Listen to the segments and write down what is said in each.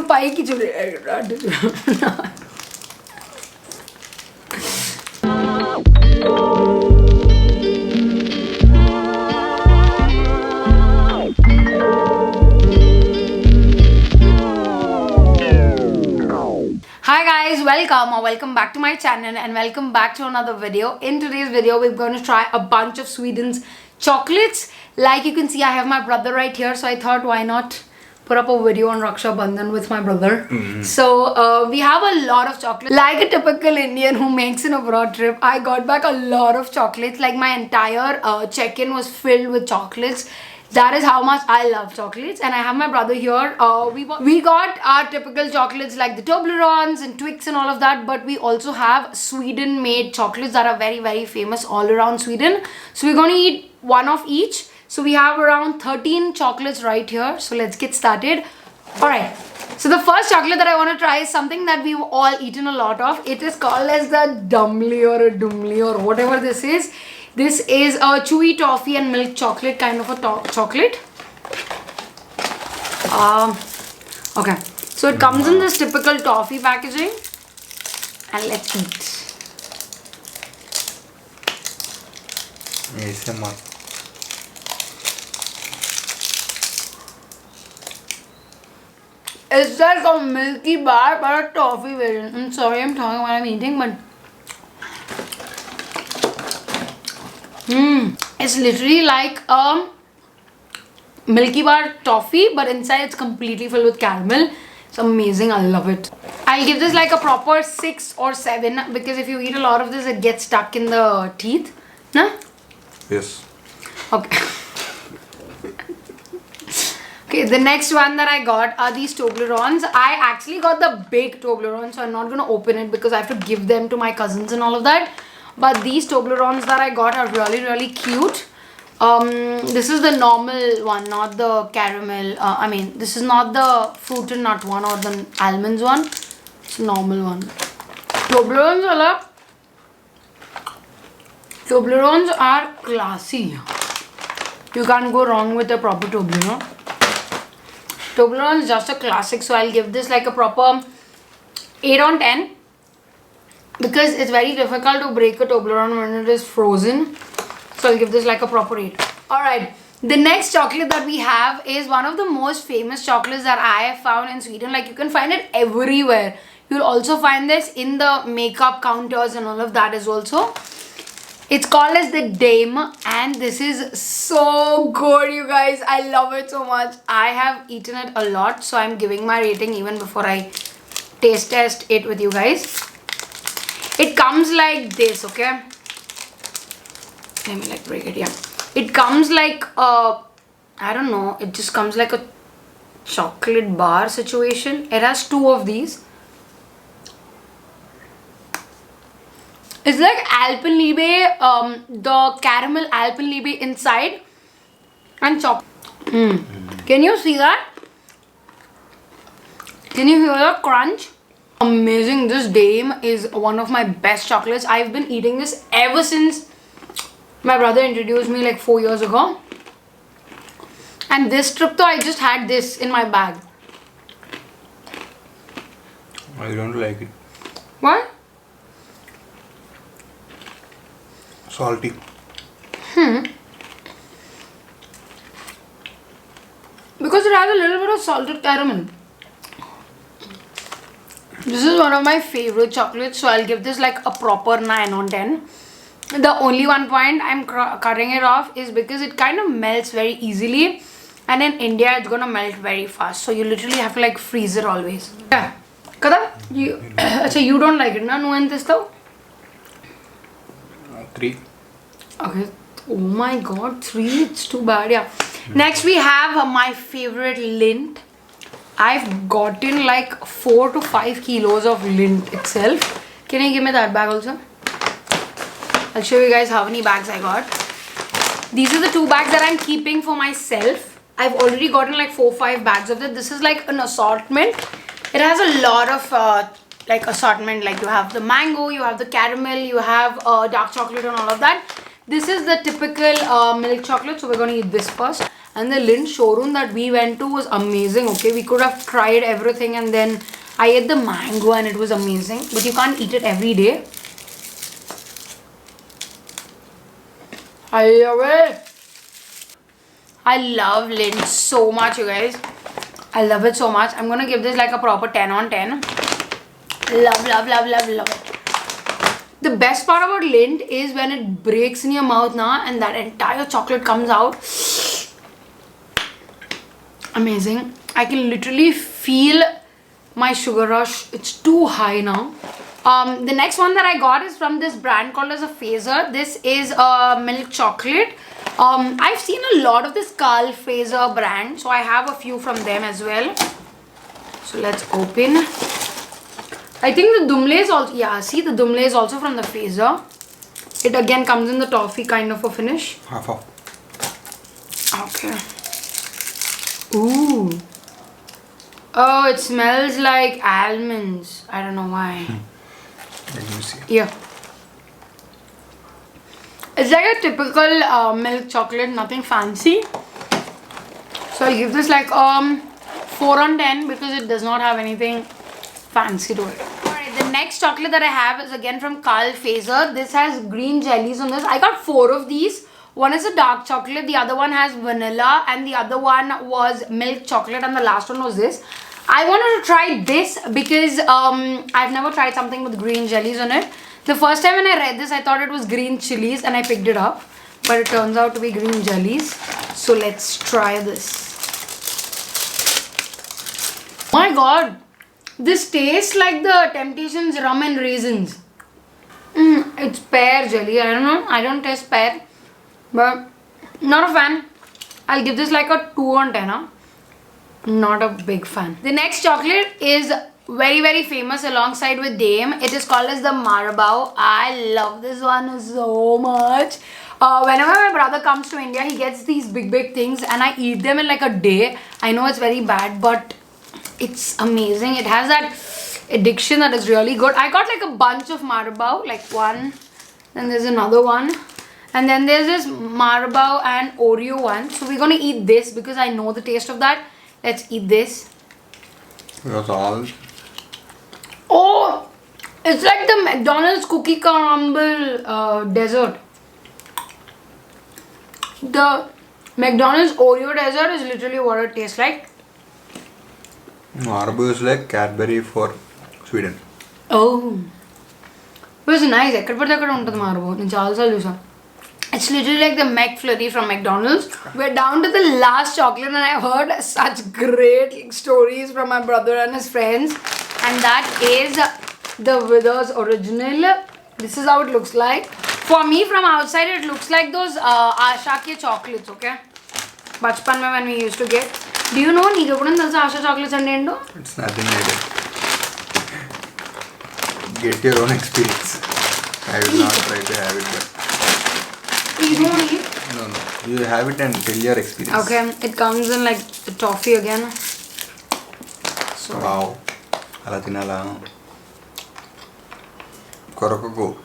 paiki chule. Hi guys, welcome back to my channel and welcome back to another video. In today's video, we're going to try a bunch of Sweden's chocolates. Like you can see, I have my brother right here, so I thought why not put up a video on Raksha Bandhan with my brother. So we have a lot of chocolates. Like a typical Indian who makes an abroad trip, I got back a lot of chocolates. Like my entire check-in was filled with chocolates. That is how much I love chocolates, and I have my brother here. We got our typical chocolates like the Toblerones and Twix and all of that, but we also have Sweden-made chocolates that are very, very famous all around Sweden. So we're going to eat one of each. So we have around 13 chocolates right here. So let's get started. Alright, so the first chocolate that I want to try is something that we've all eaten a lot of. It is called as the Doomlay or a Doomlay or whatever this is. This is a chewy toffee and milk chocolate kind of a chocolate. Okay, so it comes in this typical toffee packaging, and let's eat. It's like a milky bar but a toffee variant. I'm sorry I'm talking while I'm eating, but it's literally like a Milky Bar toffee, but inside it's completely filled with caramel. It's amazing. I love it. I'll give this like a proper 6 or 7 because if you eat a lot of this, it gets stuck in the teeth. Nah? Yes. Okay. Okay, the next one that I got are these Toblerones. I actually got the big Toblerone, so I'm not going to open it because I have to give them to my cousins and all of that. But these Toblerones that I got are really, really cute. This is the normal one, not the caramel. This is not the fruit and nut one or the almonds one. It's a normal one. Toblerones are classy. You can't go wrong with a proper Toblerone. Toblerone is just a classic, so I'll give this like a proper 8 on 10. Because it's very difficult to break a Toblerone when it is frozen. So I'll give this like a proper 8. Alright, the next chocolate that we have is one of the most famous chocolates that I have found in Sweden. Like you can find it everywhere. You'll also find this in the makeup counters and all of that as also. It's called as the Dame, and this is so good, you guys. I love it so much. I have eaten it a lot, so I'm giving my rating even before I taste test it with you guys. It comes like this, okay? Let me like break it, yeah. It comes like I don't know, it just comes like a chocolate bar situation. It has 2 of these. It's like Alpenliebe, the caramel Alpenliebe inside and chocolate. Can you see that? Can you hear the crunch? Amazing. This Dame is one of my best chocolates. I've been eating this ever since my brother introduced me like 4 years ago. And this trip though, I just had this in my bag. I don't like it. What? Salty. Because it has a little bit of salted caramel. This is one of my favorite chocolates, so I'll give this like a proper 9 on 10. The only one point I'm cutting it off is because it kind of melts very easily, and in India it's gonna melt very fast, so you literally have to like freeze it always. Yeah. Kada? You don't like it, na? No and this though? 3. Okay. Oh my god, 3. It's too bad, yeah. Next we have my favorite Lindt. I've gotten like 4 to 5 kilos of Lindt itself. Can you give me that bag also? I'll show you guys how many bags I got. These are the 2 bags that I'm keeping for myself. I've already gotten like 4-5 bags of it. This is like an assortment. It has a lot of like assortment. Like you have the mango, you have the caramel, you have dark chocolate and all of that. This is the typical milk chocolate. So we're going to eat this first. And the Lindt showroom that we went to was amazing, okay? We could have tried everything and then I ate the mango and it was amazing. But you can't eat it every day. I love it. I love Lindt so much, you guys. I love it so much. I'm gonna give this like a proper 10 on 10. Love, love, love, love, love it. The best part about Lindt is when it breaks in your mouth now and that entire chocolate comes out. Amazing. I can literally feel my sugar rush. It's too high now. The next one that I got is from this brand called as a Phaser. This is a milk chocolate. I've seen a lot of this Carl Phaser brand, so I have a few from them as well. So let's open. I think the Doomlay is also, yeah, see the Doomlay is also from the Phaser. It again comes in the toffee kind of a finish. Half off. Okay. Ooh. Oh, it smells like almonds. I don't know why. Let me see. Yeah. It's like a typical milk chocolate, nothing fancy. So I'll give this like 4 on 10 because it does not have anything fancy to it. Alright, the next chocolate that I have is again from Carl Phaser. This has green jellies on this. I got 4 of these. One is a dark chocolate, the other one has vanilla, and the other one was milk chocolate, and the last one was this. I wanted to try this because I've never tried something with green jellies on it. The first time when I read this, I thought it was green chilies and I picked it up. But it turns out to be green jellies. So let's try this. My god! This tastes like the Temptations rum and raisins. It's pear jelly. I don't know. I don't taste pear. But not a fan. I'll give this like a 2 on 10. Huh? Not a big fan. The next chocolate is very, very famous alongside with Dame. It is called as the Marabou. I love this one so much. Whenever my brother comes to India, he gets these big, big things and I eat them in like a day. I know it's very bad, but it's amazing. It has that addiction that is really good. I got like a bunch of Marabou, like one, then there's another one. And then there's this Marabou and Oreo one. So we're gonna eat this because I know the taste of that. Let's eat this. That's all. Oh, it's like the McDonald's cookie crumble dessert. The McDonald's Oreo dessert is literally what it tastes like. Marabou is like Cadbury for Sweden. Oh, it was nice. I could put that on the Marabou. It's literally like the McFlurry from McDonald's. We're down to the last chocolate and I've heard such great stories from my brother and his friends. And that is the Withers Original. This is how it looks like. For me, from outside, it looks like those Asha ke chocolates, okay? Bachpan mein when we used to get. Do you know Nigapudan does Asha chocolates and Indo? It's nothing like it. Get your own experience. I will not try to have it, but... Please don't eat. No. You have it and tell your experience. Okay, it comes in like the toffee again. So. Wow. Ala tinala. Korokaku.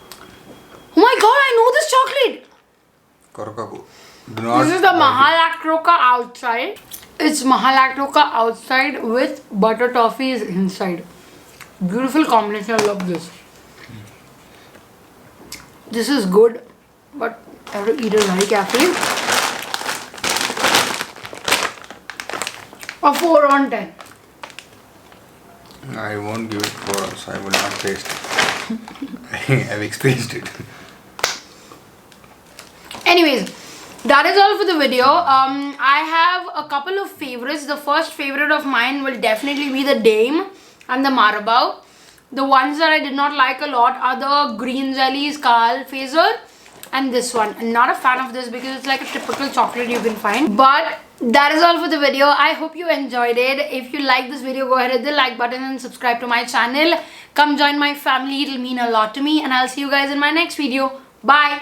Oh my god, I know this chocolate! Korokaku. Do not. This is the Mahalakroka outside. It's Mahalakroka outside with butter toffees inside. Beautiful combination, I love this. This is good, but I have to eat it very carefully. A 4 on 10. I won't give it 4 hours. I will not taste it. I have experienced it. Anyways, that is all for the video. I have a couple of favorites. The first favorite of mine will definitely be the Dame and the Marabou. The ones that I did not like a lot are the green jellies, Carl Phaser, and this one. I'm not a fan of this because it's like a typical chocolate you can find. But that is all for the video. I hope you enjoyed it. If you like this video, go ahead and hit the like button and subscribe to my channel. Come join my family. It'll mean a lot to me. And I'll see you guys in my next video. Bye.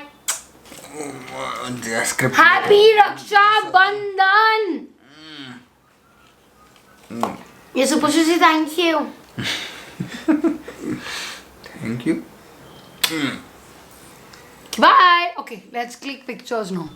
Happy Raksha Bandhan. You're supposed to say thank you. Thank you. Bye. Okay, let's click pictures now.